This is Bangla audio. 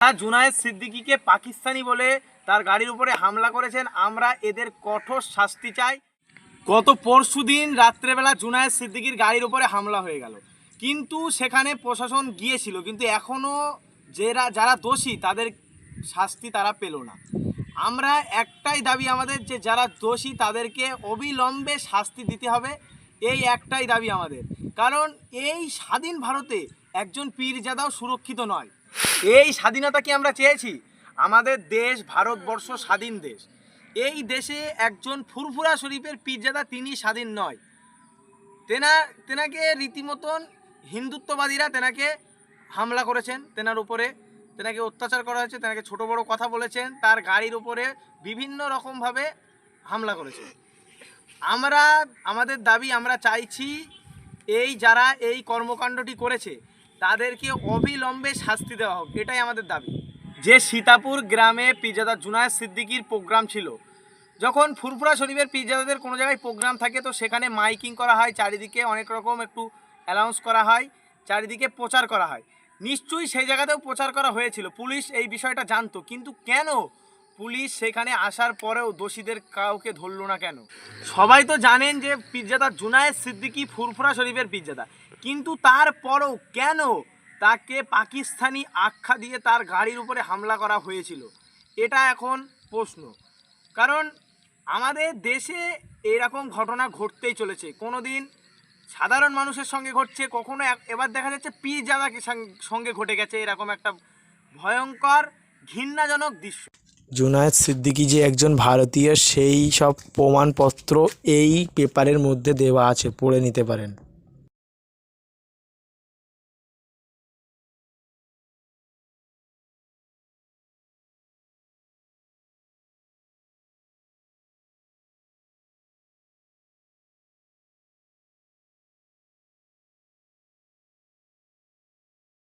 জুনায়েদ সিদ্দিকীকে পাকিস্তানি বলে তার গাড়ির উপরে হামলা করেছেন, আমরা এদের কঠোর শাস্তি চাই। গত পরশুদিন রাত্রেবেলা জুনায়েদ সিদ্দিকীর গাড়ির উপরে হামলা হয়ে গেল, কিন্তু সেখানে প্রশাসন গিয়েছিল, কিন্তু এখনও যারা দোষী তাদের শাস্তি তারা পেল না। আমরা একটাই দাবি আমাদের, যে যারা দোষী তাদেরকে অবিলম্বে শাস্তি দিতে হবে, এই একটাই দাবি আমাদের। কারণ এই স্বাধীন ভারতে একজন পীরজাদাও সুরক্ষিত নয়। এই স্বাধীনতা কি আমরা চেয়েছি? আমাদের দেশ ভারতবর্ষ স্বাধীন দেশ। এই দেশে একজন ফুরফুরা শরীফের পীরজাদা তিনি স্বাধীন নয়। তেনাকে রীতিমতন হিন্দুত্ববাদীরা তেনাকে হামলা করেছেন, তেনার উপরে তেনাকে অত্যাচার করা হয়েছে, তেনাকে ছোট বড় কথা বলেছেন, তার গাড়ির উপরে বিভিন্ন রকমভাবে হামলা করেছেন। আমাদের দাবি, আমরা চাইছি যারা এই কর্মকাণ্ডটি করেছে তাদেরকে অবিলম্বে শাস্তি দেওয়া হোক, এটাই আমাদের দাবি। যে সীতাপুর গ্রামে পীরজাদা জুনায়েদ সিদ্দিকীর প্রোগ্রাম ছিল, যখন ফুরফুরা শরীফের পীরজাদাদের কোনো জায়গায় প্রোগ্রাম থাকে তো সেখানে মাইকিং করা হয়, চারিদিকে অনেক রকম একটু অ্যানাউন্স করা হয়, চারিদিকে প্রচার করা হয়। নিশ্চয়ই সেই জায়গাতেও প্রচার করা হয়েছিল, পুলিশ এই বিষয়টা জানতো, কিন্তু কেন পুলিশ সেখানে আসার পরেও দোষীদের কাউকে ধরল না কেন? সবাই তো জানেন যে পীরজাদা জুনায়েদ সিদ্দিকী ফুরফুরা শরীফের পীরজাদা, কিন্তু তারপরেও কেন তাকে পাকিস্তানি আখ্যা দিয়ে তার গাড়ির উপরে হামলা করা হয়েছিল, এটা এখন প্রশ্ন। কারণ আমাদের দেশে এরকম ঘটনা ঘটতেই চলেছে, কোনো দিন সাধারণ মানুষের সঙ্গে ঘটছে, কখনো এবার দেখা যাচ্ছে পীরজাদার সঙ্গে ঘটে গেছে এরকম একটা ভয়ঙ্কর ঘৃণাজনক দৃশ্য। জুনায়েদ সিদ্দিকী যে একজন ভারতীয় সেই সব প্রমাণপত্র এই পেপারের মধ্যে দেওয়া আছে, পড়ে নিতে পারেন।